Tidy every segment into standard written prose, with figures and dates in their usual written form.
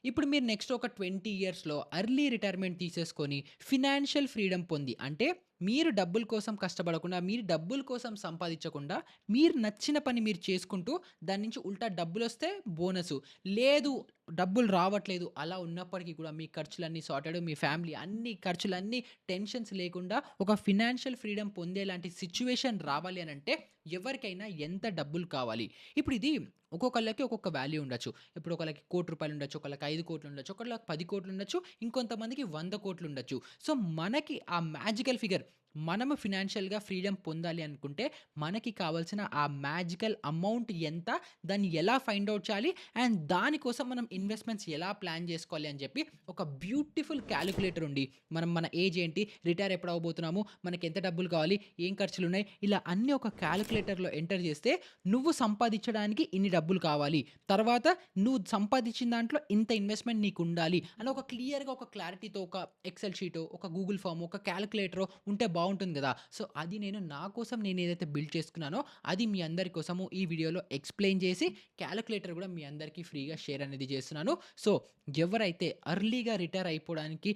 ఇప్పుడు మీరు నెక్స్ట్ ఒక 20 ఇయర్స్‌లో ఎర్లీ రిటైర్మెంట్ తీసేసుకొని ఫినాన్షియల్ ఫ్రీడమ్ పొంది అంటే మీరు డబ్బుల కోసం కష్టపడకుండా, మీరు డబ్బుల కోసం సంపాదించకుండా, మీరు నచ్చిన పని మీరు చేసుకుంటూ దాని నుంచి ఉల్టా డబ్బులొస్తే బోనసు. లేదు డబ్బులు రావట్లేదు. అలా ఉన్నప్పటికీ కూడా మీ ఖర్చులన్నీ సార్టెడ్. మీ ఫ్యామిలీ అన్ని ఖర్చులన్నీ టెన్షన్స్ లేకుండా ఒక ఫినాన్షియల్ ఫ్రీడమ్ పొందేలాంటి సిట్యుయేషన్ రావాలి అనంటే ఎవరికైనా ఎంత డబ్బులు కావాలి? ఇప్పుడు ఇది ఒక్కొక్కళ్ళకి ఒక్కొక్క వాల్యూ ఉండొచ్చు. ఇప్పుడు ఒకళ్ళకి రూ. 1,00,00,000 ఉండొచ్చు. ఒకళ్ళకి 5,00,00,000 ఉండొచ్చు. ఒకళ్ళకి 10,00,00,000 ఉండొచ్చు. ఇంకొంతమందికి 100,00,00,000 ఉండొచ్చు. సో, మనకి ఆ మ్యాజికల్ ఫిగర్ మనము ఫినాన్షియల్‌గా ఫ్రీడమ్ పొందాలి అనుకుంటే, మనకి కావాల్సిన ఆ మ్యాజికల్ అమౌంట్ ఎంత? దాన్ని ఎలా ఫైండ్ ఔట్ చేయాలి? అండ్ దానికోసం మనం ఇన్వెస్ట్‌మెంట్స్ ఎలా ప్లాన్ చేసుకోవాలి అని చెప్పి ఒక బ్యూటిఫుల్ కాలిక్యులేటర్ ఉండి, మన ఏజ్ ఏంటి? రిటైర్ ఎప్పుడు అవ్వబోతున్నాము? మనకి ఎంత డబ్బులు కావాలి? ఏం ఖర్చులున్నాయి? ఇలా అన్నీ ఒక కాలిక్యులేటర్‌లో ఎంటర్ చేస్తే, నువ్వు సంపాదించడానికి ఇన్ని డబ్బులు కావాలి. తర్వాత నువ్వు సంపాదించిన దాంట్లో ఇంత ఇన్వెస్ట్‌మెంట్ నీకుండాలి అని ఒక క్లియర్‌గా ఒక క్లారిటీతో ఒక ఎక్సెల్ షీటో, ఒక గూగుల్ ఫార్మో, ఒక కాలిక్యులేటరో ఉంటే బావుంటుంది గదా! సో, అది నా కోసం నేనేదైతే బిల్డ్ చేసుకున్నానో, అది మీ అందరి కోసము ఈ వీడియోలో ఎక్స్‌ప్లెయిన్ చేసి, కాలిక్యులేటర్ గూడా మీ అందరికీ ఫ్రీగా షేర్ అనేది చేస్తున్నాను. సో, ఎవరైతే ఎర్లీగా రిటైర్ అయిపోవడానికి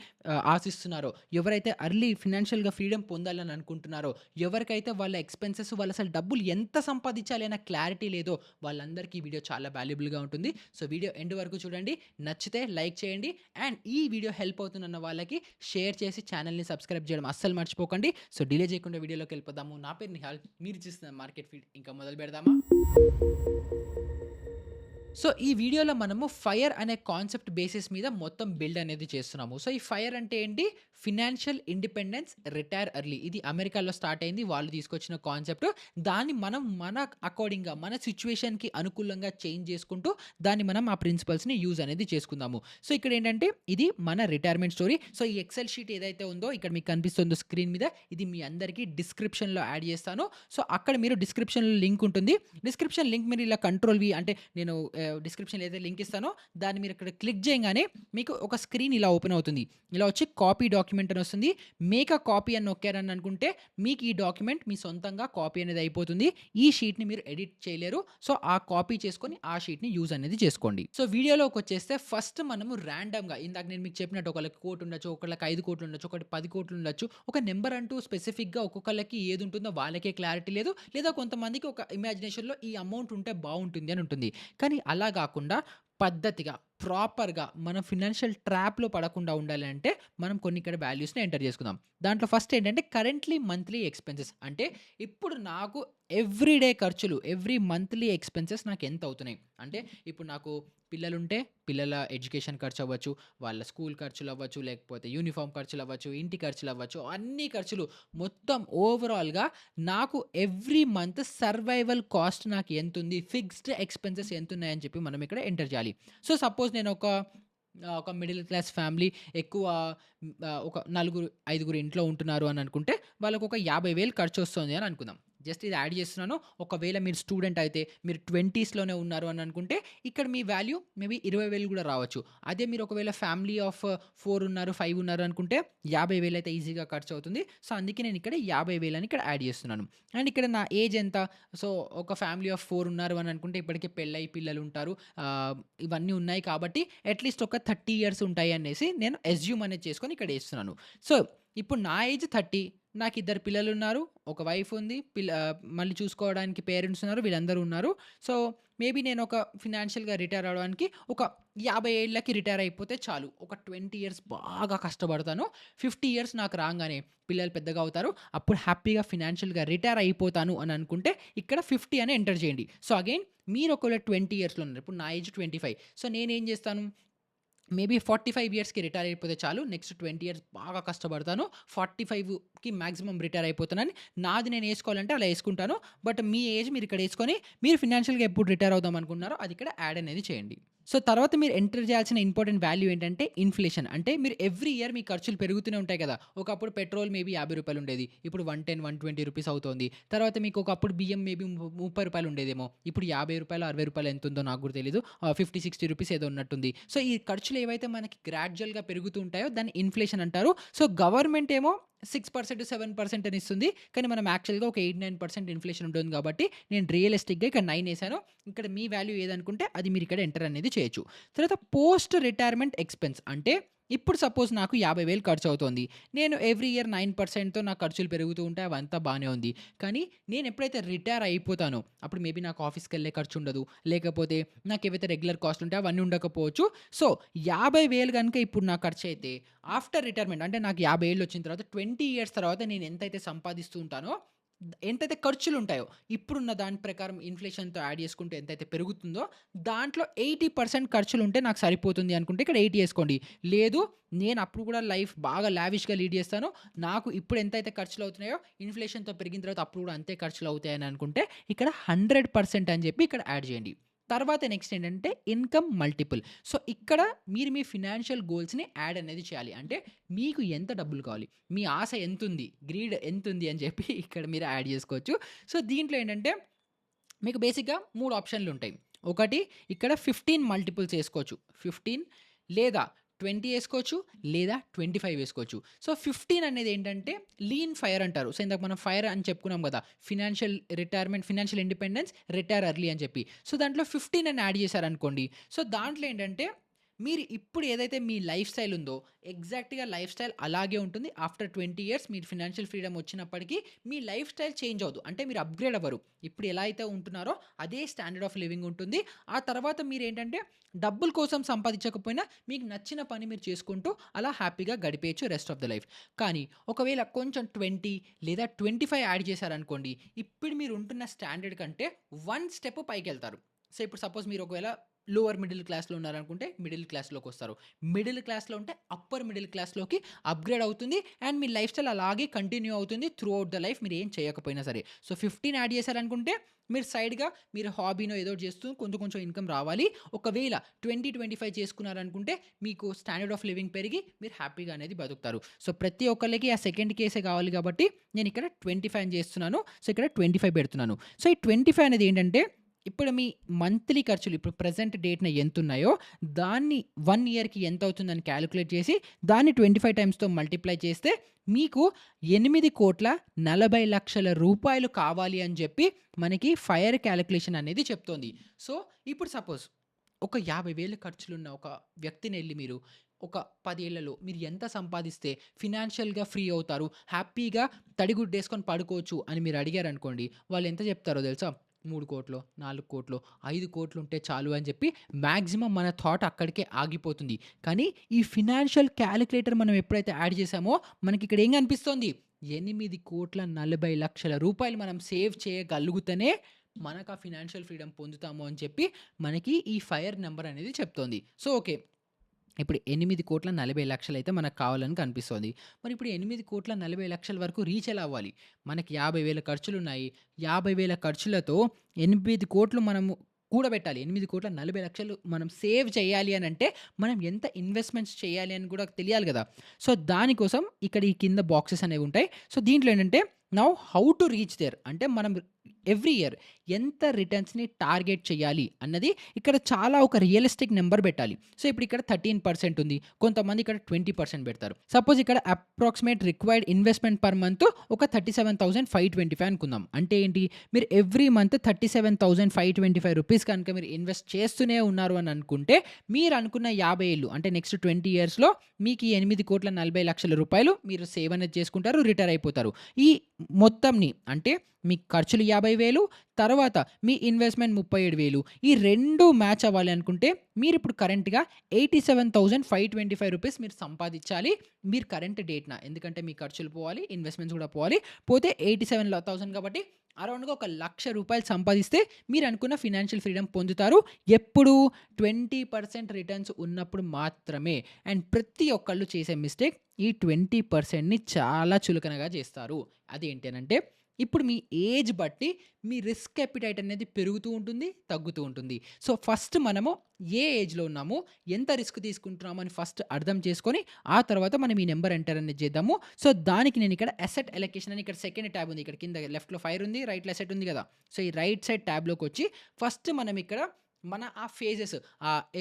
ఆశిస్తున్నారో, ఎవరైతే ఎర్లీ ఫినాన్షియల్‌గా ఫ్రీడమ్ పొందాలని అనుకుంటున్నారో, ఎవరికైతే వాళ్ళ ఎక్స్‌పెన్సెస్ వాళ్ళసలు డబ్బులు ఎంత సంపాదించాలి అన్న క్లారిటీ లేదో, వాళ్ళందరికీ ఈ వీడియో చాలా వాల్యుబుల్‌గా ఉంటుంది. సో, వీడియో ఎండ్ వరకు చూడండి. నచ్చితే లైక్ చేయండి. అండ్ ఈ వీడియో హెల్ప్ అవుతుందన్న వాళ్ళకి షేర్ చేసి ఛానెల్‌ని సబ్స్క్రైబ్ చేయడం అస్సలు మర్చిపోకండి. సో, డిలే చేయకుండా వీడియోలోకెళ్ళిపోదాము. నా పేరు నిహాల్. మీరు చూస్తున్న మార్కెట్ ఫీడ్. ఇంకా మొదలు పెడదామా? సో, ఈ వీడియోలో మనము ఫైర్ అనే కాన్సెప్ట్ బేసిస్ మీద మొత్తం బిల్డ్ అనేది చేస్తున్నాము. సో, ఈ ఫైర్ అంటే ఏంటి? Financial independence retire early. ఇది అమెరికాలో స్టార్ట్ అయింది. వాళ్ళు తీసుకొచ్చిన కాన్సెప్ట్. దాన్ని మనం మన అకార్డింగ్‌గా మన సిట్యుయేషన్‌కి అనుకూలంగా చేంజ్ చేసుకుంటూ దాన్ని మనం ఆ ప్రిన్సిపల్స్‌ని యూజ్ అనేది చేసుకుందాము. సో, ఇక్కడేంటంటే ఇది మన రిటైర్మెంట్ స్టోరీ. సో, ఈ ఎక్సెల్ షీట్ ఏదైతే ఉందో ఇక్కడ మీకు కనిపిస్తుందో స్క్రీన్ మీద ఇది మీ అందరికీ డిస్క్రిప్షన్‌లో యాడ్ చేస్తాను. సో, అక్కడ మీరు డిస్క్రిప్షన్‌లో లింక్ ఉంటుంది. డిస్క్రిప్షన్ లింక్ మీరు ఇలా కంట్రోల్ వి అంటే నేను డిస్క్రిప్షన్‌లో ఏదైతే లింక్ ఇస్తానో దాన్ని మీరు ఇక్కడ క్లిక్ చేయంగానే మీకు ఒక స్క్రీన్ ఇలా ఓపెన్ అవుతుంది. ఇలా వచ్చి కాపీ డాక్యుమెంట్ అని వస్తుంది. మేక్ ఎ కాపీ అని నొక్కారని అనుకుంటే మీకు ఈ డాక్యుమెంట్ మీ సొంతంగా కాపీ అనేది అయిపోతుంది. ఈ షీట్‌ని మీరు ఎడిట్ చేయలేరు. సో, ఆ కాపీ చేసుకొని ఆ షీట్‌ని యూజ్ అనేది చేసుకోండి. సో, వీడియోలోకొచ్చేస్తే ఫస్ట్ మనము రాండమ్‌గా ఇందాక నేను మీకు చెప్పినట్టు ఒకళ్ళకి 1,00,00,000 ఉండొచ్చు, ఒకళ్ళకి 5,00,00,000 ఉండొచ్చు, ఒకటి 10,00,00,000 ఉండొచ్చు. ఒక నంబర్ అంటూ స్పెసిఫిక్‌గా ఒక్కొక్కళ్ళకి ఏది ఉంటుందో వాళ్ళకే క్లారిటీ లేదు. లేదా కొంతమందికి ఒక ఇమాజినేషన్‌లో ఈ అమౌంట్ ఉంటే బావుంటుంది అని ఉంటుంది. కానీ అలా గాకుండా పద్ధతిగా, ప్రాపర్‌గా మనం ఫినాన్షియల్ ట్రాప్‌లో పడకుండా ఉండాలి అంటే, మనం కొన్ని ఇక్కడ వాల్యూస్‌ని ఎంటర్ చేసుకుందాం. దాంట్లో ఫస్ట్ ఏంటంటే కరెంట్‌లీ మంత్లీ ఎక్స్‌పెన్సెస్ అంటే ఇప్పుడు నాకు ఎవ్రీడే ఖర్చులు, ఎవ్రీ మంత్లీ ఎక్స్‌పెన్సెస్ నాకెంతవుతున్నాయి. అంటే ఇప్పుడు నాకు పిల్లలుంటే పిల్లల ఎడ్యుకేషన్ ఖర్చవ్వచ్చు, వాళ్ళ స్కూల్ ఖర్చులవ్వచ్చు, లేకపోతే యూనిఫార్మ్ ఖర్చులవ్వచ్చు, ఇంటి ఖర్చులవ్వచ్చు, అన్ని ఖర్చులు మొత్తం ఓవరాల్‌గా నాకు ఎవ్రీ మంత్ సర్వైవల్ కాస్ట్ నాకు ఎంతుంది, ఫిక్స్డ్ ఎక్స్‌పెన్సెస్ ఎంతున్నాయని చెప్పి మనం ఇక్కడ ఎంటర్ చేయాలి. సో, సపోజ్ ఒక మిడిల్ క్లాస్ ఫ్యామిలీ ఎక్కువ ఒక నలుగురు, ఐదుగురు ఇంట్లో ఉంటున్నారు అని అనుకుంటే వాళ్ళకొక 50,000 ఖర్చొస్తుంది అని అనుకుందాం. జస్ట్ ఇది యాడ్ చేస్తున్నాను. ఒకవేళ మీరు స్టూడెంట్ అయితే మీరు 20స్‌లోనే ఉన్నారు అని అనుకుంటే ఇక్కడ మీ వాల్యూ మేబీ 20,000 కూడా రావచ్చు. అదే మీరు ఒకవేళ ఫ్యామిలీ ఆఫ్ 4 ఉన్నారు, 5 ఉన్నారు అనుకుంటే 50,000 అయితే ఈజీగా ఖర్చవుతుంది. సో, అందుకే నేను ఇక్కడ 50,000 అని ఇక్కడ యాడ్ చేస్తున్నాను. అండ్ ఇక్కడ నా ఏజ్ ఎంత? సో, ఒక ఫ్యామిలీ ఆఫ్ 4 ఉన్నారు అని అనుకుంటే ఇప్పటికే పెళ్ళై పిల్లలుంటారు. ఆహ్, ఇవన్నీ ఉన్నాయి కాబట్టి అట్‌లీస్ట్ ఒక 30 ఇయర్స్ ఉంటాయి అనేసి నేను అస్యూమ్ అనేది చేసుకొని ఇక్కడ ఏస్తున్నాను. సో, ఇప్పుడు నా ఏజ్ 30. నాకిద్దరు పిల్లలున్నారు. ఒక వైఫ్ ఉంది. మళ్ళీ చూసుకోవడానికి పేరెంట్స్ ఉన్నారు. వీళ్ళందరూ ఉన్నారు. సో, మేబీ నేనొక ఫినాన్షియల్‌గా రిటైర్ అవ్వడానికి ఒక 50 ఏళ్ళకి రిటైర్ అయిపోతే చాలు. ఒక 20 ఇయర్స్ బాగా కష్టపడతాను. 50 ఇయర్స్ నాకు రాంగానే పిల్లలు పెద్దగా అవుతారు. అప్పుడు హ్యాపీగా ఫినాన్షియల్‌గా రిటైర్ అయిపోతాను అని అనుకుంటే ఇక్కడ 50 అని ఎంటర్ చేయండి. సో, అగైన్ మీరు ఒకవేళ 20 ఇయర్స్‌లో ఉన్నారు. ఇప్పుడు నా ఏజ్ 25. సో, నేనేం చేస్తాను మేబీ 45 ఇయర్స్‌కి రిటైర్ అయిపోతే చాలు. నెక్స్ట్ 20 ఇయర్స్ బాగా కష్టపడతాను. 45కి మాక్సిమం రిటైర్ అయిపోతానని నాది నేను ఏసుకోవాలంటే అలా ఏసుకుంటాను. బట్ మీ ఏజ్ మీరిక్కడ ఏసుకొని మీరు ఫినాన్షియల్‌గా ఎప్పుడు రిటైర్ అవుదాం అనుకుంటున్నారో అది ఇక్కడ యాడ్ అనేది చేయండి. సో, తర్వాత మీరు ఎంటర్ చేయాల్సిన ఇంపార్టెంట్ వాల్యూ ఏంటంటే ఇన్‌ఫ్లేషన్. అంటే మీరు ఎవ్రీ ఇయర్ మీ ఖర్చులు పెరుగుతూనే ఉంటాయి కదా! ఒకప్పుడు పెట్రోల్ మేబీ రూ. 50 ఉండేది. ఇప్పుడు 110, 120 రూపీస్ అవుతోంది. తర్వాత మీకు ఒకప్పుడు బియ్యం మేబీ రూ. 30 ఉండేదేమో. ఇప్పుడు రూ. 50, రూ. 60 ఎంతుందో నాకు కూడా తెలీదు. 50, 60 రూపీస్ ఏదో ఉన్నట్టుంది. సో, ఈ ఖర్చులు ఏవైతే మనకి గ్రాడ్యుయల్‌గా పెరుగుతూ ఉంటాయో దాన్ని ఇన్‌ఫ్లేషన్ అంటారు. సో, గవర్నమెంట్ ఏమో 6%, 7% అని ఇస్తుంది. కానీ మనం యాక్చువల్‌గా ఒక 8, 9% ఇన్‌ఫ్లేషన్ ఉంటుంది కాబట్టి నేను రియలిస్టిక్‌గా ఇక్కడ 9 ఏసాను. ఇక్కడ మీ వాల్యూ ఏదనుకుంటే అది మీరు ఇక్కడ ఎంటర్ అనేది చేయొచ్చు. తర్వాత పోస్ట్ రిటైర్మెంట్ ఎక్స్‌పెన్స్ అంటే ఇప్పుడు సపోజ్ నాకు 50,000 ఖర్చవుతోంది. నేను ఎవ్రీ ఇయర్ 9%తో నా ఖర్చులు పెరుగుతూ ఉంటాయి. అవంతా బానే ఉంది. కానీ నేను ఎప్పుడైతే రిటైర్ అయిపోతానో అప్పుడు మేబీ నాకు ఆఫీస్‌కెళ్ళే ఖర్చుండదు. లేకపోతే నాకేవైతే రెగ్యులర్ కాస్ట్‌లు ఉంటాయో అవన్నీ ఉండకపోవచ్చు. సో, 50,000 గనుక ఇప్పుడు నా ఖర్చయితే ఆఫ్టర్ రిటైర్మెంట్ అంటే నాకు 50 ఏళ్ళు వచ్చిన తర్వాత 20 ఇయర్స్ తర్వాత నేను ఎంతైతే సంపాదిస్తూ ఉంటానో, ఎంతైతే ఖర్చులుంటాయో ఇప్పుడున్న దాని ప్రకారం ఇన్‌ఫ్లేషన్‌తో యాడ్ చేసుకుంటే ఎంతైతే పెరుగుతుందో దాంట్లో 80% ఖర్చులుంటే నాకు సరిపోతుంది అనుకుంటే ఇక్కడ 80 ఏసుకోండి. లేదు నేను అప్పుడు కూడా లైఫ్ బాగా లావిష్‌గా లీడ్ చేస్తాను. నాకు ఇప్పుడు ఎంతైతే ఖర్చులవుతున్నాయో ఇన్‌ఫ్లేషన్‌తో పెరిగిన తర్వాత అప్పుడు కూడా అంతే ఖర్చులవుతాయని అనుకుంటే ఇక్కడ 100% అని చెప్పి ఇక్కడ యాడ్ చేయండి. తర్వాత నెక్స్ట్ ఏంటంటే ఇన్‌కమ్ మల్టిపుల్. సో, ఇక్కడ మీరు మీ ఫినాన్షియల్ గోల్స్‌ని యాడ్ అనేది చేయాలి. అంటే మీకు ఎంత డబ్బులు కావాలి? మీ ఆశ ఎంతుంది? గ్రీడ్ ఎంతుంది? అని చెప్పి ఇక్కడ మీరు యాడ్ చేసుకోవచ్చు. సో, దీంట్లో ఏంటంటే మీకు బేసిక్‌గా 3 ఆప్షన్‌లుంటాయి. ఒకటి ఇక్కడ 15 మల్టిపుల్స్ ఏసుకోవచ్చు. 15 లేదా 20 ఏసుకోవచ్చు. లేదా 25 ఏసుకోవచ్చు. సో, 15 అనేదేంటంటే లీన్ ఫైర్ అంటారు. సో, ఇందాక మనం ఫైర్ అని చెప్పుకున్నాం గదా! ఫినాన్షియల్ ఇండిపెండెన్స్, రిటైర్ ఎర్లీ అని చెప్పి. సో, దాంట్లో 15 అని యాడ్ చేశారనుకోండి. సో, దాంట్లో ఏంటంటే మీరు ఇప్పుడు ఏదైతే మీ లైఫ్ స్టైల్ ఉందో ఎగ్జాక్ట్‌గా లైఫ్ స్టైల్ అలాగే ఉంటుంది. ఆఫ్టర్ 20 ఇయర్స్ మీరు ఫినాన్షియల్ ఫ్రీడమ్ వచ్చినప్పటికి మీ లైఫ్ స్టైల్ చేంజ్ అవ్వదు. అంటే మీరు అప్‌గ్రేడ్ అవ్వరు. ఇప్పుడు ఎలా అయితే ఉంటున్నారో అదే స్టాండర్డ్ ఆఫ్ లివింగ్ ఉంటుంది. ఆ తర్వాత మీరేంటంటే డబ్బుల కోసం సంపాదించకపోయినా మీకు నచ్చిన పని మీరు చేసుకుంటూ అలా హ్యాపీగా గడిపేయొచ్చు రెస్ట్ ఆఫ్ ద లైఫ్. కానీ ఒకవేళ కొంచెం 20 లేదా 25 యాడ్ చేశారనుకోండి. ఇప్పుడు మీరు ఉంటున్న స్టాండర్డ్ కంటే 1 స్టెప్ పైకెళ్తారు. సో, ఇప్పుడు సపోజ్ మీరు ఒకవేళ లోవర్ మిడిల్ క్లాస్‌లో ఉన్నారనుకుంటే మిడిల్ క్లాస్‌లోకొస్తారు. మిడిల్ క్లాస్‌లో ఉంటే అప్పర్ మిడిల్ క్లాస్‌లోకి అప్‌గ్రేడ్ అవుతుంది. అండ్ మీ లైఫ్ స్టైల్ అలాగే కంటిన్యూ అవుతుంది త్రూ ఔట్ ద లైఫ్ మీరేం చేయకపోయినా సరే. సో, 15 యాడ్ చేశారనుకుంటే మీరు సైడ్‌గా మీరు హాబీనో ఏదో ఒకటి చేస్తూ కొంచెం కొంచెం ఇన్‌కమ్ రావాలి. ఒకవేళ 20, 25 చేసుకున్నారనుకుంటే మీకు స్టాండర్డ్ ఆఫ్ లివింగ్ పెరిగి మీరు హ్యాపీగా అనేది బతుకుతారు. సో, ప్రతి ఒక్కళ్ళకి ఆ సెకండ్ కేసే కావాలి కాబట్టి నేనిక్కడ 25 అని చేస్తున్నాను. సో, ఇక్కడ 25 పెడుతున్నాను. సో, ఈ 25 అనేది ఏంటంటే ఇప్పుడు మీ మంత్లీ ఖర్చులు ఇప్పుడు ప్రెజెంట్ డేట్‌న ఎంతున్నాయో దాన్ని 1 ఇయర్‌కి ఎంతవుతుందని కాలిక్యులేట్ చేసి దాన్ని 25 టైమ్స్‌తో మల్టిప్లై చేస్తే మీకు 8,40,00,000 రూపాయలు కావాలి అని చెప్పి మనకి ఫైర్ కాలిక్యులేషన్ అనేది చెప్తోంది. సో, ఇప్పుడు సపోజ్ ఒక 50,000 ఖర్చులున్న ఒక వ్యక్తినెళ్లి మీరు ఒక 10 ఏళ్లలో మీరు ఎంత సంపాదిస్తే ఫినాన్షియల్‌గా ఫ్రీ అవుతారు, హ్యాపీగా తడిగుడ్డేసుకొని పడుకోవచ్చు అని మీరు అడిగారనుకోండి. వాళ్ళు ఎంత చెప్తారో తెలుసా? 3,00,00,000, 4,00,00,000, 5,00,00,000 ఉంటే చాలు అని చెప్పి మాక్సిమం మన థాట్ అక్కడికే ఆగిపోతుంది. కానీ ఈ ఫినాన్షియల్ కాలిక్యులేటర్ మనం ఎప్పుడైతే యాడ్ చేసామో మనకిక్కడ ఏం కనిపిస్తోంది? 8,40,00,000 రూపాయలు మనం సేవ్ చేయగలుగుతేనే మనకు ఆ ఫినాన్షియల్ ఫ్రీడమ్ పొందుతాము అని చెప్పి మనకి ఈ ఫైర్ నంబర్ అనేది చెప్తోంది. So, okay. ఇప్పుడు 8,40,00,000 అయితే మనకు కావాలని కనిపిస్తోంది. మరి ఇప్పుడు 8,40,00,000 వరకు రీచ్ ఎలా అవ్వాలి? మనకి 50,000 ఖర్చులున్నాయి. 50,000 ఖర్చులతో 8,00,00,000 మనము కూడబెట్టాలి. 8,40,00,000 మనం సేవ్ చేయాలి అనంటే మనం ఎంత ఇన్వెస్ట్‌మెంట్స్ చేయాలి అని కూడా తెలియాలి గదా! సో, దానికోసం ఇక్కడ ఈ కింద బాక్సెస్ అనేవుంటాయి. సో, దీంట్లో ఏంటంటే now how to reach there అంటే మనం ఎవ్రీ ఇయర్ ఎంత రిటర్న్స్‌ని టార్గెట్ చేయాలి అన్నది ఇక్కడ చాలా ఒక రియలిస్టిక్ నంబర్ పెట్టాలి. సో, ఇప్పుడు ఇక్కడ 13% ఉంది. కొంతమంది ఇక్కడ 20% పెడతారు. సపోజ్ ఇక్కడ approximate required investment per month ఒక 37,525 అనుకుందాం. అంటే ఏంటి? మీరు ఎవ్రీ మంత్ 37,525 రూపీస్ కనుక మీరు ఇన్వెస్ట్ చేస్తూనే ఉన్నారు అని అనుకుంటే మీరు అనుకున్న 50 ఏళ్ళు అంటే నెక్స్ట్ 20 ఇయర్స్‌లో మీకు ఈ 8,40,00,000 రూపాయలు మీరు సేవ్ అనేది చేసుకుంటారు. రిటైర్ అయిపోతారు. ఈ మొత్తంని అంటే మీ ఖర్చులు 50,000 తర్వాత మీ ఇన్వెస్ట్‌మెంట్ 37,000 ఈ 2 మ్యాచ్ అవ్వాలి అనుకుంటే మీరిప్పుడు కరెంట్‌గా 87,525 రూపీస్ మీరు సంపాదించాలి. మీరు కరెంట్ డేట్‌న. ఎందుకంటే మీ ఖర్చులు పోవాలి, ఇన్వెస్ట్‌మెంట్స్ కూడా పోవాలి. పోతే 87,000 కాబట్టి అరౌండ్‌గా ఒక 1,00,000 రూపాయలు సంపాదిస్తే మీరు అనుకున్న ఫినాన్షియల్ ఫ్రీడమ్ పొందుతారు. ఎప్పుడు? 20% రిటర్న్స్ ఉన్నప్పుడు మాత్రమే. అండ్ ప్రతి ఒక్కళ్ళు చేసే మిస్టేక్ ఈ 20%ని చాలా చులకనగా చేస్తారు. అదేంటి అనంటే ఇప్పుడు మీ ఏజ్ బట్టి మీ రిస్క్ అపిటైట్ అనేది పెరుగుతూ ఉంటుంది, తగ్గుతూ ఉంటుంది. సో, ఫస్ట్ మనము ఏ ఏజ్‌లో ఉన్నాము, ఎంత రిస్క్ తీసుకుంటున్నాము అని ఫస్ట్ అర్థం చేసుకొని, ఆ తర్వాత మనం ఈ నంబర్ ఎంటర్ అనేది చేద్దాము. సో, దానికి నేను ఇక్కడ అసెట్ అలొకేషన్ అని ఇక్కడ సెకండ్ ట్యాబ్ ఉంది. ఇక్కడ కింద లెఫ్ట్‌లో ఫైర్ ఉంది, రైట్‌లో అసెట్ ఉంది కదా! సో, ఈ రైట్ సైడ్ ట్యాబ్‌లోకొచ్చి ఫస్ట్ మనం ఇక్కడ మన ఆ ఫేజెస్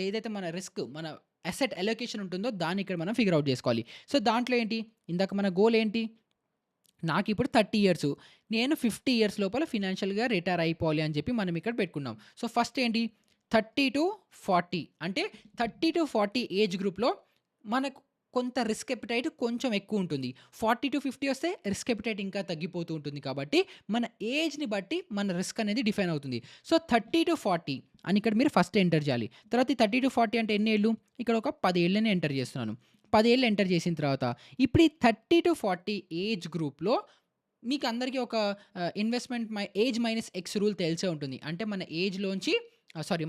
ఏదైతే మన రిస్క్ మన అసెట్ అలొకేషన్ ఉంటుందో దాన్ని ఇక్కడ మనం ఫిగర్ ఔట్ చేసుకోవాలి. సో, దాంట్లో ఏంటి? ఇందాక మన గోల్ ఏంటి? నాకిప్పుడు 30 ఇయర్స్. నేను 50 ఇయర్స్ లోపల ఫినాన్షియల్‌గా రిటైర్ అయిపోవాలి అని చెప్పి మనం ఇక్కడ పెట్టుకున్నాం. సో, ఫస్ట్ ఏంటి 30-40 అంటే 30-40 ఏజ్ గ్రూప్‌లో మనకు కొంత రిస్క్ అపెటైట్ కొంచెం ఎక్కువుంటుంది. 40-50 వస్తే రిస్క్ అపెటైట్ ఇంకా తగ్గిపోతూ ఉంటుంది కాబట్టి, మన ఏజ్‌ని బట్టి మన రిస్క్ అనేది డిఫైన్ అవుతుంది. సో, 30-40 అని ఇక్కడ మీరు ఫస్ట్ ఎంటర్ చేయాలి. తర్వాత ఈ 30-40 అంటే ఎన్ని ఏళ్ళు? ఇక్కడ ఒక 10 ఏళ్ళని ఎంటర్ చేస్తున్నాను. 10 ఏళ్ళు ఎంటర్ చేసిన తర్వాత, ఇప్పుడు ఈ 30-40 ఏజ్ గ్రూప్‌లో మీకందరికీ ఒక investment age minus X rule తెలిసే ఉంటుంది. అంటే మన ఏజ్‌లోంచి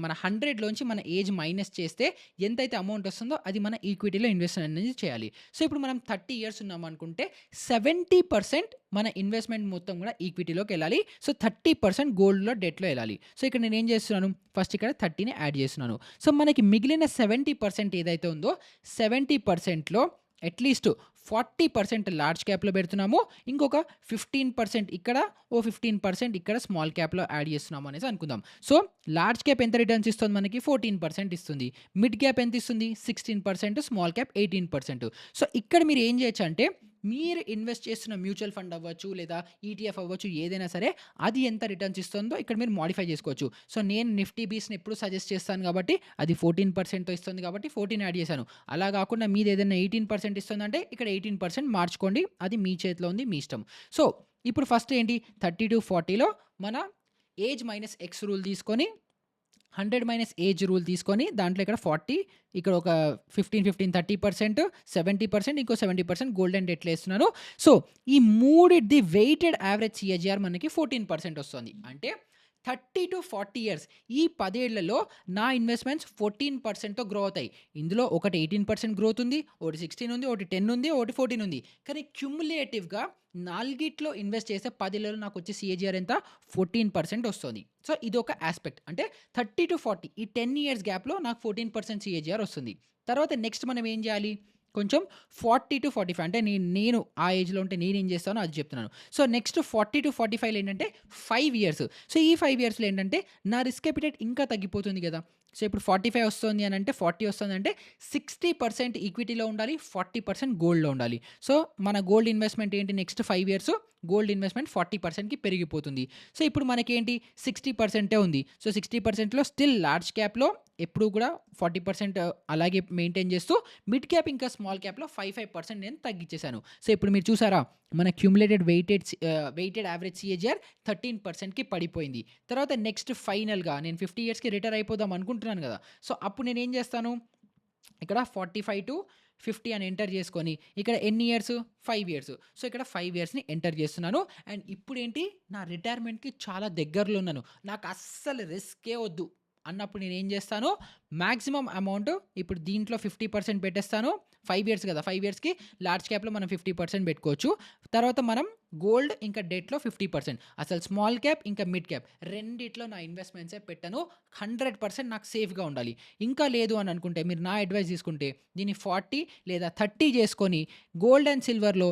మన 100లోంచి మన ఏజ్ మైనస్ చేస్తే ఎంతైతే అమౌంట్ వస్తుందో అది మన ఈక్విటీలో ఇన్వెస్ట్ అనేది చేయాలి. సో, ఇప్పుడు మనం 30 ఇయర్స్ ఉన్నామనుకుంటే 70% మన ఇన్వెస్ట్‌మెంట్ మొత్తం కూడా ఈక్విటీలోకెళ్ళాలి. సో, 30% గోల్డ్‌లో, డెట్‌లో ఎళ్ళాలి. సో, ఇక్కడ నేనేం చేస్తున్నాను, ఫస్ట్ ఇక్కడ 30ని యాడ్ చేస్తున్నాను. సో, మనకి మిగిలిన 70% ఏదైతే ఉందో 70%లో అట్‌లీస్ట్ 40% లార్జ్ క్యాప్‌లో పెడుతున్నాము. ఇంకొక 15% ఇక్కడ, ఓ 15% ఇక్కడ స్మాల్ క్యాప్‌లో యాడ్ చేస్తున్నాము అనేసి అనుకుందాం. సో, లార్జ్ క్యాప్ ఎంత రిటర్న్స్ ఇస్తుంది మనకి? 14% ఇస్తుంది. మిడ్ క్యాప్ ఎంత ఇస్తుంది? 16%, స్మాల్ క్యాప్ 18%. సో, ఇక్కడ మీరు ఏం చేయొచ్చంటే, మీరు ఇన్వెస్ట్ చేస్తున్న మ్యూచువల్ ఫండ్ అవ్వచ్చు, లేదా ఈటీఎఫ్ అవ్వచ్చు, ఏదైనా సరే అది ఎంత రిటర్న్స్ ఇస్తుందో ఇక్కడ మీరు మోడిఫై చేసుకోవచ్చు. సో, నేను నిఫ్టీ బీస్‌ని ఎప్పుడు సజెస్ట్ చేస్తాను కాబట్టి, అది 14%తో ఇస్తుంది కాబట్టి 14 యాడ్ చేశాను. అలా కాకుండా మీదేదైనా 18% ఇస్తుందంటే ఇక్కడ 18% మార్చుకోండి. అది మీ చేతిలో ఉంది. మీ ఇష్టం. సో, ఇప్పుడు ఫస్ట్ ఏంటి 30-40లో మన ఏజ్ మైనస్ ఎక్స్ రూల్ తీసుకొని 100 మైనస్ ఏజ్ రూల్ తీసుకొని దాంట్లో ఇక్కడ 40 ఇక్కడ ఒక 15, 30%, 70%, ఇంకో 70% గోల్డ్ అండ్ డెట్‌లో ఏస్తున్నాను. సో, ఈ మూడిటిది వెయిటెడ్ యావరేజ్ సీఏజీఆర్ మనకి 14% వస్తుంది. అంటే 30-40 ఇయర్స్ ఈ 10 ఏళ్లలో నా ఇన్వెస్ట్‌మెంట్స్ 14%తో గ్రో అవుతాయి. ఇందులో ఒకటి 18% గ్రోత్ ఉంది. ఒకటి 16 ఉంది. ఒకటి 10 ఉంది. ఒకటి 14 ఉంది. కానీ క్యుములేటివ్‌గా నాలుగిట్లో ఇన్వెస్ట్ చేస్తే 10 ఏళ్లలో నాకొచ్చే సీఏజీఆర్ ఎంత? 14% వస్తుంది. సో, ఇదొక యాస్పెక్ట్. అంటే 30-40 ఈ 10 ఇయర్స్ గ్యాప్‌లో నాకు 14% సీఏజీఆర్ వస్తుంది. తర్వాత నెక్స్ట్ మనం ఏం చేయాలి? కొంచెం 40-45 అంటే నేను ఆ ఏజ్‌లో ఉంటే నేనేం చేస్తానో అది చెప్తున్నాను. సో, నెక్స్ట్ 40-45లో ఏంటంటే 5 ఇయర్స్. సో, ఈ 5 ఇయర్స్‌లో ఏంటంటే నా రిస్క్ అపెటైట్ ఇంకా తగ్గిపోతుంది గదా! సో, ఇప్పుడు 45 వస్తుంది అనంటే 40 వస్తుందంటే 60% ఈక్విటీలో ఉండాలి. 40% గోల్డ్‌లో ఉండాలి. సో, మన గోల్డ్ ఇన్వెస్ట్‌మెంట్ ఏంటి నెక్స్ట్ 5 ఇయర్స్ గోల్డ్ ఇన్వెస్ట్‌మెంట్ 40%కి పెరిగిపోతుంది. సో, ఇప్పుడు మనకేంటి 60% ఉంది. సో, 60%లో స్టిల్ లార్జ్ క్యాప్‌లో ఎప్పుడూ కూడా 40% అలాగే మెయింటైన్ చేస్తూ మిడ్ క్యాప్ ఇంకా స్మాల్ క్యాప్‌లో 5% నేను తగ్గిచ్చేసాను. సో, ఇప్పుడు మీరు చూసారా మన క్యుములేటెడ్ వెయిటెడ్ యావరేజ్ సీఏజీఆర్ 13%కి పడిపోయింది. తర్వాత నెక్స్ట్ ఫైనల్‌గా నేను 50 ఇయర్స్‌కి రిటైర్ అయిపోదాం అనుకుంటున్నాను గదా! సో, అప్పుడు నేనేం చేస్తాను ఇక్కడ 45-50 అని ఎంటర్ చేసుకొని ఇక్కడ ఎన్ని ఇయర్స్? 5 ఇయర్స్. సో, ఇక్కడ 5 ఇయర్స్‌ని ఎంటర్ చేస్తున్నాను. అండ్ ఇప్పుడేంటి నా రిటైర్మెంట్‌కి చాలా దగ్గరలో ఉన్నాను. నాకు అస్సలు రిస్కే వద్దు అన్నప్పుడు నేనేం చేస్తాను మాక్సిమం అమౌంట్ ఇప్పుడు దీంట్లో 50% పెట్టేస్తాను. 5 ఇయర్స్ కదా! 5 ఇయర్స్‌కి లార్జ్ క్యాప్‌లో మనం 50% పెట్టుకోవచ్చు. తర్వాత మనం గోల్డ్ ఇంకా డెట్‌లో 50%. అసలు స్మాల్ క్యాప్ ఇంకా మిడ్ క్యాప్ రెండిట్లో నా ఇన్వెస్ట్‌మెంట్సే పెట్టను. 100% నాకు సేఫ్‌గా ఉండాలి. ఇంకా లేదు అని అనుకుంటే మీరు నా అడ్వైస్ తీసుకుంటే దీన్ని 40 లేదా 30 చేసుకొని గోల్డ్ అండ్ సిల్వర్‌లో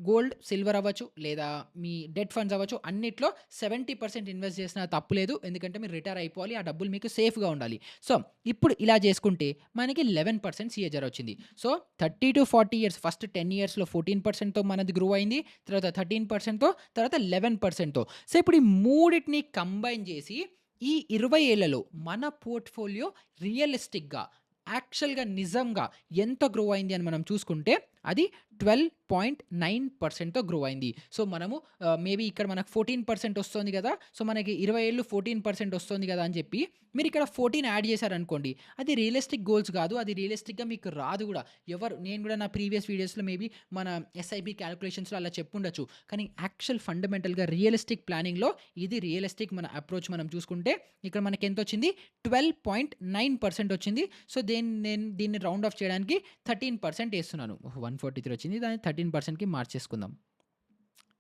గోల్డ్, సిల్వర్ అవ్వచ్చు లేదా మీ డెట్ ఫండ్స్ అవ్వచ్చు అన్నిట్లో 70% ఇన్వెస్ట్ చేసినా తప్పు లేదు. ఎందుకంటే మీరు రిటైర్ అయిపోవాలి. ఆ డబ్బులు మీకు సేఫ్‌గా ఉండాలి. సో, ఇప్పుడు ఇలా చేసుకుంటే మనకి 11% సీఏజీఆర్ వచ్చింది. సో, 30-40 ఇయర్స్ ఫస్ట్ 10 ఇయర్స్‌లో 14%తో మనది గ్రో అయింది. తర్వాత 13%తో తర్వాత 11%తో. సో, ఇప్పుడు ఈ మూడిటిని కంబైన్ చేసి ఈ 20 ఏళ్లలో మన పోర్ట్‌ఫోలియో రియలిస్టిక్‌గా యాక్చువల్‌గా నిజంగా ఎంత గ్రో అయింది అని మనం చూసుకుంటే అది 12.9%తో గ్రో అయింది. సో, మనము మేబీ ఇక్కడ మనకు 14% వస్తుంది గదా! సో, మనకి 20 ఏళ్ళు 14% వస్తుంది గదా! అని చెప్పి మీరిక్కడ 14 యాడ్ చేశారనుకోండి. అది రియలిస్టిక్ గోల్స్ గాదు. అది రియలిస్టిక్‌గా మీకు రాదు గూడా. నేను గూడా నా ప్రీవియస్ వీడియోస్‌లో మేబీ మన ఎస్ఐపి క్యాలిక్యులేషన్స్‌లో అలా చెప్పుండొచ్చు. కానీ యాక్చువల్ ఫండమెంటల్‌గా రియలిస్టిక్ ప్లానింగ్‌లో ఇది రియలిస్టిక్ మన అప్రోచ్ మనం చూసుకుంటే ఇక్కడ మనకెంతొచ్చింది 12.9% వచ్చింది. సో, నేను దీన్ని రౌండ్ ఆఫ్ చేయడానికి 13% ఏస్తున్నాను. 143 వచ్చింది. దాన్ని 13%కి మార్చేసుకుందాం.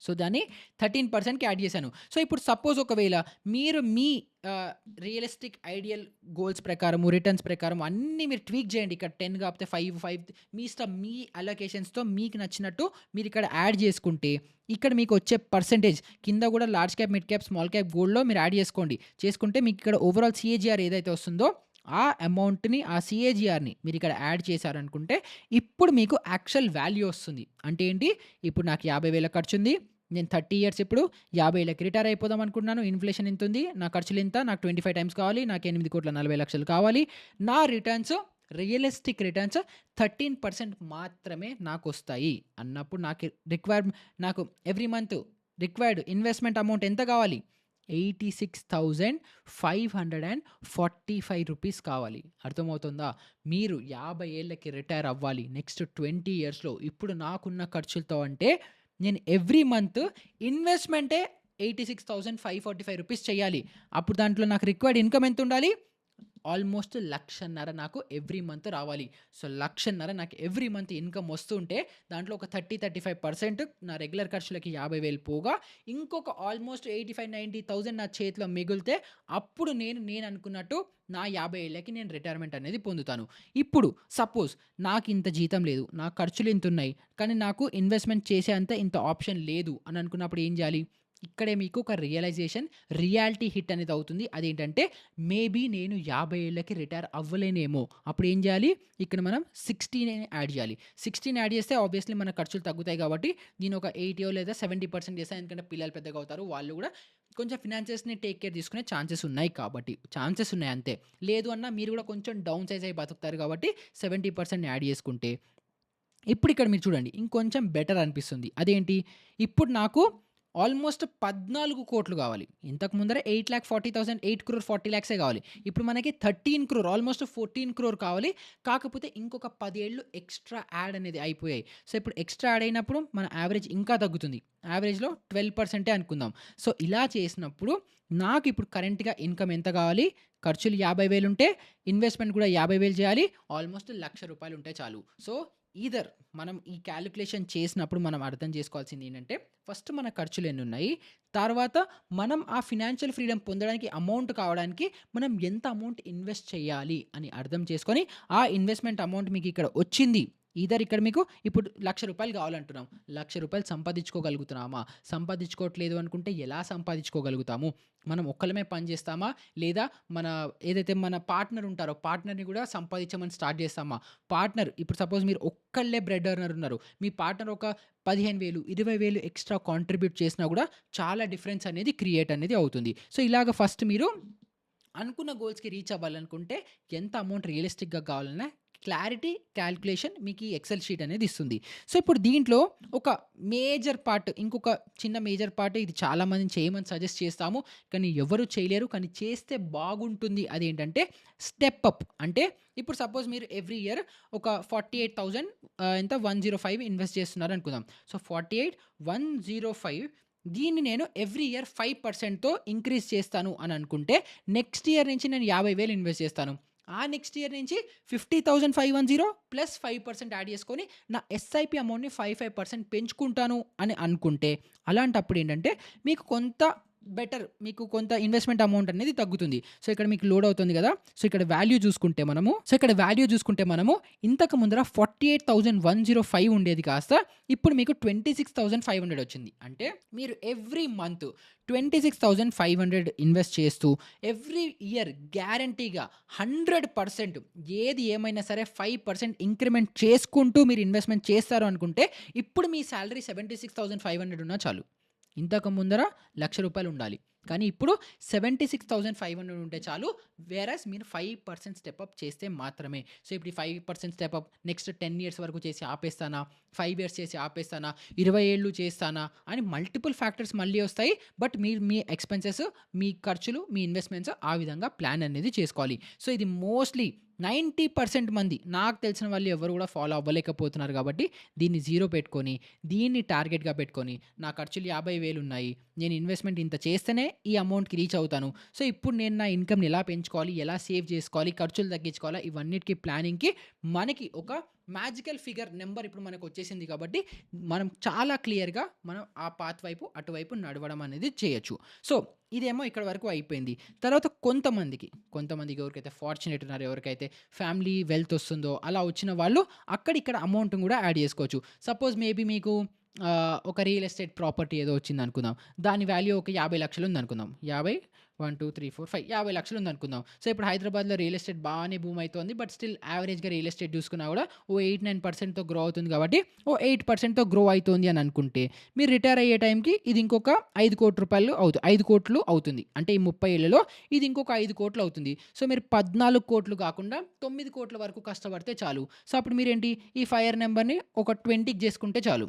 సో, దాన్ని 13%కి యాడ్ చేశాను. సో, ఇప్పుడు సపోజ్ ఒకవేళ మీరు మీ రియలిస్టిక్ ఐడియల్ గోల్స్ ప్రకారము, రిటర్న్స్ ప్రకారం అన్నీ మీరు ట్వీక్ చేయండి. ఇక్కడ 10 కాకపోతే 5 మీ ఇష్టం. మీ అలొకేషన్స్‌తో మీకు నచ్చినట్టు మీరిక్కడ యాడ్ చేసుకుంటే ఇక్కడ మీకు వచ్చే పర్సెంటేజ్ కింద కూడా large cap, mid cap, small cap గోల్డ్‌లో మీరు యాడ్ చేసుకోండి. చేసుకుంటే మీకు ఇక్కడ ఓవరాల్ సీఏజీఆర్ ఏదైతే వస్తుందో ఆ అమౌంట్‌ని, ఆ సీఏజీఆర్‌ని మీరిక్కడ యాడ్ చేశారనుకుంటే ఇప్పుడు మీకు యాక్చువల్ వాల్యూ వస్తుంది. అంటే ఏంటి? ఇప్పుడు నాకు 50,000 ఖర్చుంది. నేను 30 ఇయర్స్ ఇప్పుడు 50 ఏళ్ళకి రిటైర్ అయిపోదాం అనుకుంటున్నాను. ఇన్‌ఫ్లేషన్ ఇంతుంది. నా ఖర్చులింత. నాకు 25 టైమ్స్ కావాలి. నాకు 8,40,00,000 కావాలి. నా రిటర్న్స్ రియలిస్టిక్ రిటర్న్స్ 13% మాత్రమే నాకొస్తాయి అన్నప్పుడు నాకు every month required investment amount ఎంత కావాలి? ₹86,545 కావాలి. అర్థమవుతుందా? మీరు 50 ఏళ్ళకి రిటైర్ అవ్వాలి. నెక్స్ట్ 20 ఇయర్స్‌లో. ఇప్పుడు నాకున్న ఖర్చులతో అంటే నేను ఎవ్రీ మంత్ ఇన్వెస్ట్‌మెంటే ₹86,545 చేయాలి. అప్పుడు దాంట్లో నాకు రిక్వైర్డ్ ఇన్‌కమ్ ఎంతుండాలి? ఆల్మోస్ట్ 1,50,000 నాకు ఎవ్రీ మంత్ రావాలి. సో, 1,50,000 నాకు ఎవ్రీ మంత్ ఇన్‌కమ్ వస్తుంటే దాంట్లో ఒక 35% నా రెగ్యులర్ ఖర్చులకి 50,000 పోగా ఇంకొక ఆల్మోస్ట్ 85,000-90,000 నా చేతిలో మిగిలితే అప్పుడు నేను అనుకున్నట్టు నా 50 ఏళ్ళకి నేను రిటైర్మెంట్ అనేది పొందుతాను. ఇప్పుడు సపోజ్ నాకింత జీతం లేదు. నా ఖర్చులు ఇంతున్నయి. కానీ నాకు ఇన్వెస్ట్‌మెంట్ చేసే అంత ఇంత ఆప్షన్ లేదు అని అనుకున్నప్పుడు ఏం జేయాలి? ఇక్కడే మీకు ఒక రియాలిటీ హిట్ అనేది అవుతుంది. అదేంటంటే మేబీ నేను 50 ఏళ్ళకి రిటైర్ అవ్వలేనేమో. అప్పుడు ఏం జేయాలి? ఇక్కడ మనం 16 యాడ్ జేయాలి. 16 యాడ్ చేస్తే ఆబ్వియస్‌లీ మన ఖర్చులు తగ్గుతాయి కాబట్టి దీన్ని ఒక 80 లేదా 70% చేస్తా. ఎందుకంటే పిల్లలు పెద్దగా అవుతారు. వాళ్ళు గూడా కొంచెం ఫినాన్సెస్‌ని టేక్ కేర్ తీసుకునే ఛాన్సెస్ ఉన్నాయి కాబట్టి. ఛాన్సెస్ ఉన్నాయి అంతే. లేదు అన్నా మీరు గూడా కొంచెం డౌన్ సైజ్ అయ్యి బతుకుతారు కాబట్టి 70% యాడ్ చేసుకుంటే ఇప్పుడు ఇక్కడ మీరు చూడండి ఇంకొంచెం బెటర్ అనిపిస్తుంది. అదేంటి? ఇప్పుడు నాకు ఆల్మోస్ట్ 14,00,00,000 కావాలి. ఇంతకు ముందర 8,40,000 8,40,00,000 కావాలి. ఇప్పుడు మనకి 13,00,00,000 ఆల్మోస్ట్ 14,00,00,000 కావాలి. కాకపోతే ఇంకొక 10 ఏళ్ళు ఎక్స్‌ట్రా యాడ్ అనేది అయిపోయాయి. సో, ఇప్పుడు ఎక్స్‌ట్రా యాడ్ అయినప్పుడు మన యావరేజ్ ఇంకా తగ్గుతుంది. యావరేజ్‌లో 12% అనుకుందాం. సో, ఇలా చేసినప్పుడు నాకు ఇప్పుడు కరెంట్‌గా ఇన్‌కమ్ ఎంత కావాలి? ఖర్చులు 50,000 ఉంటే ఇన్వెస్ట్‌మెంట్ కూడా 50,000 చేయాలి. ఆల్మోస్ట్ ₹1,00,000 ఉంటే చాలు. సో, ఈదర్ మనం ఈ కాలిక్యులేషన్ చేసినప్పుడు మనం అర్థం చేసుకోవాల్సింది ఏంటంటే ఫస్ట్ మన ఖర్చులు ఎన్నున్నాయి. తర్వాత మనం ఆ ఫినాన్షియల్ ఫ్రీడమ్ పొందడానికి అమౌంట్ కావడానికి మనం ఎంత అమౌంట్ ఇన్వెస్ట్ చేయాలి అని అర్థం చేసుకొని ఆ ఇన్వెస్ట్‌మెంట్ అమౌంట్ మీకు ఇక్కడ వచ్చింది. ఈదర్ ఇక్కడ మీకు ఇప్పుడు ₹1,00,000 కావాలంటున్నాం. ₹1,00,000 సంపాదించుకోగలుగుతున్నామా? సంపాదించుకోవట్లేదు అనుకుంటే ఎలా సంపాదించుకోగలుగుతాము? మనం ఒక్కళ్ళమే పని చేస్తామా? లేదా ఏదైతే మన పార్ట్నర్ ఉంటారో పార్ట్నర్‌ని కూడా సంపాదించమని స్టార్ట్ చేస్తామా? పార్ట్నర్ ఇప్పుడు సపోజ్ మీరు ఒక్కళ్ళే బ్రెడ్ ఎర్నర్ ఉన్నారు. మీ పార్ట్నర్ ఒక 15,000, 20,000 ఎక్స్‌ట్రా కాంట్రిబ్యూట్ చేసినా కూడా చాలా డిఫరెన్స్ అనేది క్రియేట్ అనేది అవుతుంది. సో, ఇలాగ ఫస్ట్ మీరు అనుకున్న గోల్స్‌కి రీచ్ అవ్వాలనుకుంటే ఎంత అమౌంట్ రియలిస్టిక్‌గా కావాలన్నా క్లారిటీ కాలిక్యులేషన్ మీకు ఈ ఎక్సెల్ షీట్ అనేది ఇస్తుంది. సో, ఇప్పుడు దీంట్లో ఒక ఇంకొక చిన్న మేజర్ పార్ట్ ఇది చాలామందిని చేయమని సజెస్ట్ చేస్తాము. కానీ ఎవరు చేయలేరు. కానీ చేస్తే బాగుంటుంది. అదేంటంటే స్టెప్ అప్. అంటే ఇప్పుడు సపోజ్ మీరు ఎవ్రీ ఇయర్ ఒక 48,000 ఎంత 105 ఇన్వెస్ట్ చేస్తున్నారు అనుకుందాం. సో, 48, 105 దీన్ని నేను ఎవ్రీ ఇయర్ 5%తో ఇంక్రీజ్ చేస్తాను అని అనుకుంటే నెక్స్ట్ ఇయర్ నుంచి నేను 50,000 ఇన్వెస్ట్ చేస్తాను. ఆ నెక్స్ట్ ఇయర్ నుంచి 50,510 ప్లస్ 5% యాడ్ చేసుకొని నా ఎస్ఐపి అమౌంట్‌ని 5% పెంచుకుంటాను అని అనుకుంటే అలాంటప్పుడు ఏంటంటే మీకు కొంత ఇన్వెస్ట్‌మెంట్ అమౌంట్ అనేది తగ్గుతుంది. సో, ఇక్కడ మీకు లోడ్ అవుతుంది కదా! సో, ఇక్కడ వాల్యూ చూసుకుంటే మనము ఇంతకు ముందర 48,105 ఉండేది కాస్త ఇప్పుడు మీకు 26,500 వచ్చింది. అంటే మీరు ఎవ్రీ మంత్ 26,500 ఇన్వెస్ట్ చేస్తూ ఎవ్రీ ఇయర్ గ్యారంటీగా 100% ఏది ఏమైనా సరే 5% ఇంక్రిమెంట్ చేసుకుంటూ మీరు ఇన్వెస్ట్‌మెంట్ చేస్తారు అనుకుంటే ఇప్పుడు మీ సాలరీ 76,500 ఉన్నా చాలు. ఇంతకు ముందర ₹1,00,000 ఉండాలి. కానీ ఇప్పుడు 76,500 ఉంటే చాలు. వేరస్ మీరు 5% స్టెప్ అప్ చేస్తే మాత్రమే. సో, ఇప్పుడు ఈ 5% స్టెప్ అప్ నెక్స్ట్ 10 ఇయర్స్ వరకు చేసి ఆపేస్తానా? 5 ఇయర్స్ చేసి ఆపేస్తానా? 20 ఏళ్ళు చేస్తానా? అని మల్టిపుల్ ఫ్యాక్టర్స్ మళ్ళీ వస్తాయి. బట్ మీరు మీ ఎక్స్‌పెన్సెస్, మీ ఖర్చులు, మీ ఇన్వెస్ట్‌మెంట్స్ ఆ విధంగా ప్లాన్ అనేది చేసుకోవాలి. సో, ఇది మోస్ట్‌లీ 90% మంది నాకు తెలిసిన వాళ్ళు ఎవరు కూడా ఫాలో అవ్వలేకపోతున్నారు కాబట్టి దీన్ని జీరో పెట్టుకొని, దీన్ని టార్గెట్‌గా పెట్టుకొని నా ఖర్చులు 50,000 ఉన్నాయి. నేను ఇన్వెస్ట్‌మెంట్ ఇంత చేస్తేనే ఈ అమౌంట్‌కి రీచ్ అవుతాను. సో, ఇప్పుడు నేను నా ఇన్‌కమ్‌ని ఎలా పెంచుకోవాలి? ఎలా సేవ్ చేసుకోవాలి? ఖర్చులు తగ్గించుకోవాలా? ఇవన్నిటికి ప్లానింగ్‌కి మనకి ఒక మ్యాజికల్ ఫిగర్ నంబర్ ఇప్పుడు మనకొచ్చేసింది కాబట్టి మనం చాలా క్లియర్‌గా మనం ఆ పాత్ వైపు అటువైపు నడవడం అనేది చేయొచ్చు. సో, ఇదేమో ఇక్కడి వరకు అయిపోయింది. తర్వాత కొంతమందికి ఎవరికైతే ఫార్చునేట్ ఉన్నారో, ఎవరికైతే ఫ్యామిలీ వెల్త్ వస్తుందో అలా వచ్చిన వాళ్ళు అక్కడిక్కడ అమౌంట్‌ని కూడా యాడ్ చేసుకోవచ్చు. సపోజ్ మేబీ మీకు ఒక రియల్ ఎస్టేట్ ప్రాపర్టీ ఏదో వచ్చిందనుకుందాం. దాని వాల్యూ ఒక 50,00,000 ఉందనుకుందాం. 50 1, 2, 3, 4, 5 50,00,000 ఉందనుకుందాం. సో, ఇప్పుడు హైదరాబాద్‌లో రియల్ ఎస్టేట్ బానే బూమ్ అయితోంది. బట్ స్టిల్ యావరేజ్‌గా రియల్ ఎస్టేట్ చూసుకున్నా గూడా ఓ 8, 9%తో గ్రో అవుతుంది కాబట్టి, ఓ 8%తో గ్రో అయితోంది అని అనుకుంటే, మీరు రిటైర్ అయ్యే టైంకి ఇది ఇంకొక రూ. 5,00,00,000 అవుతుంది. అంటే ఈ 30 ఏళ్లలో ఇది ఇంకొక 5,00,00,000 అవుతుంది. సో, మీరు 14,00,00,000 కాకుండా 9,00,00,000 వరకు కష్టపడితే చాలు. సో, అప్పుడు మీరేంటి ఈ ఫైర్ నంబర్‌ని ఒక 20కి చేసుకుంటే చాలు.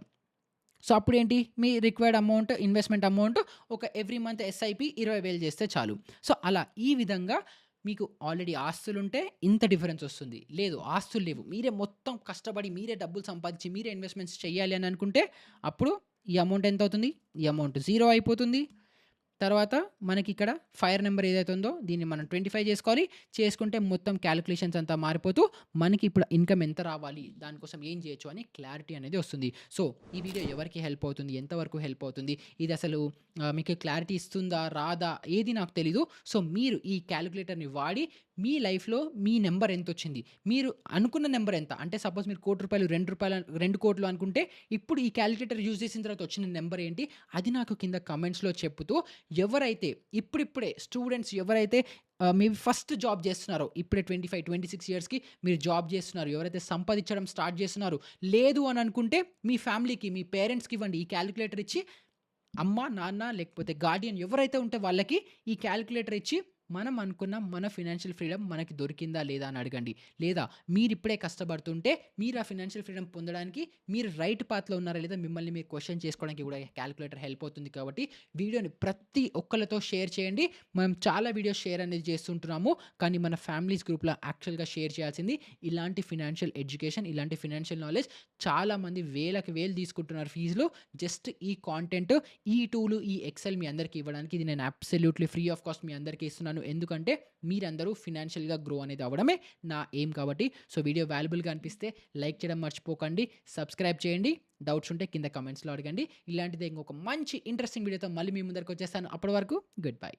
సో, అప్పుడేంటి మీ రిక్వైర్డ్ అమౌంట్, ఇన్వెస్ట్‌మెంట్ అమౌంట్ ఒక ఎవ్రీ మంత్ ఎస్ఐపి 20,000 చేస్తే చాలు. సో, అలా ఈ విధంగా మీకు ఆల్రెడీ ఆస్తులుంటే ఇంత డిఫరెన్స్ ఒస్తుంది. లేదు ఆస్తులు లేవు. మీరే మొత్తం కష్టపడి, మీరే డబ్బులు సంపాదించి, మీరే ఇన్వెస్ట్‌మెంట్స్ చేయాలి అని అనుకుంటే, అప్పుడు ఈ అమౌంట్ ఎంతవుతుంది? ఈ అమౌంట్ 0 అయిపోతుంది. తర్వాత మనకిక్కడ ఫైర్ నంబర్ ఏదైతే ఉందో దీన్ని మనం 25 చేసుకోవాలి. చేసుకుంటే మొత్తం క్యాలిక్యులేషన్స్ అంతా మారిపోతూ మనకి ఇప్పుడు ఇన్‌కమ్ ఎంత రావాలి? దానికోసం ఏం చేయొచ్చు అని క్లారిటీ అనేది వస్తుంది. సో, ఈ వీడియో ఎవరికి హెల్ప్ అవుతుంది? ఎంతవరకు హెల్ప్ అవుతుంది? ఇది అసలు మీకు క్లారిటీ ఇస్తుందా? రాదా? ఏది నాకు తెలీదు. సో, మీరు ఈ క్యాలిక్యులేటర్‌ని వాడి మీ లైఫ్‌లో మీ నంబర్ ఎంతొచ్చింది? మీరు అనుకున్న నంబర్ ఎంత? అంటే సపోజ్ మీరు రూ. 1,00,00,000, రూ. 2,00,00,000 అనుకుంటే ఇప్పుడు ఈ క్యాలిక్యులేటర్ యూజ్ చేసిన తర్వాత వచ్చిన నంబర్ ఏంటి? అది నాకు కింద కామెంట్స్‌లో చెప్పుతూ ఎవరైతే ఇప్పుడిప్పుడే స్టూడెంట్స్ ఎవరైతే మేబీ ఫస్ట్ జాబ్ చేస్తున్నారో ఇప్పుడే 25, 26 ఇయర్స్‌కి మీరు జాబ్ చేస్తున్నారు. ఎవరైతే సంపాదించడం స్టార్ట్ చేస్తున్నారో, లేదు అని అనుకుంటే మీ ఫ్యామిలీకి, మీ పేరెంట్స్‌కి ఇవ్వండి. ఈ క్యాలిక్యులేటర్ ఇచ్చి అమ్మ, నాన్న లేకపోతే గార్డియన్ ఎవరైతే ఉంటే వాళ్ళకి ఈ క్యాలిక్యులేటర్ ఇచ్చి మనం అనుకున్న మన ఫినాన్షియల్ ఫ్రీడమ్ మనకి దొరికిందా లేదా అని అడగండి. లేదా మీరిప్పుడే కష్టపడుతుంటే మీరు ఆ ఫినాన్షియల్ ఫ్రీడమ్ పొందడానికి మీరు రైట్ పాత్‌లో ఉన్నారా లేదా మిమ్మల్ని మీరు క్వెషన్ చేసుకోవడానికి కూడా క్యాలిక్యులేటర్ హెల్ప్ అవుతుంది కాబట్టి వీడియోని ప్రతి ఒక్కళ్ళతో షేర్ చేయండి. మనం చాలా వీడియోస్ షేర్ అనేది చేస్తుంటున్నాము. కానీ మన ఫ్యామిలీస్ గ్రూప్‌లో యాక్చువల్‌గా షేర్ చేయాల్సింది ఇలాంటి ఫినాన్షియల్ ఎడ్యుకేషన్, ఇలాంటి ఫినాన్షియల్ నాలెడ్జ్ చాలామంది వేలకు వేలు తీసుకుంటున్నారు ఫీజులు. జస్ట్ ఈ కాంటెంట్, ఈ టూల్, ఈ ఎక్సెల్ మీ అందరికీ ఇవ్వడానికి ఇది నేను అబ్సల్యూట్‌లీ ఫ్రీ ఆఫ్ కాస్ట్ మీ అందరికీ ఇస్తున్నాను. ఎందుకంటే మీరందరూ ఫినాన్షియల్‌గా గ్రో అనేది అవ్వడమే నా ఎయిమ్ కాబట్టి. సో, వీడియో వాల్యుబుల్‌గా అనిపిస్తే లైక్ చేయడం మర్చిపోకండి. సబ్స్క్రైబ్ చేయండి. డౌట్స్ ఉంటే కింద కామెంట్స్‌లో అడగండి. ఇలాంటిదే ఇంకొక మంచి ఇంట్రెస్టింగ్ వీడియోతో మళ్ళీ మీ ముందరికి వచ్చేస్తాను. అప్పటి వరకు గుడ్ బై.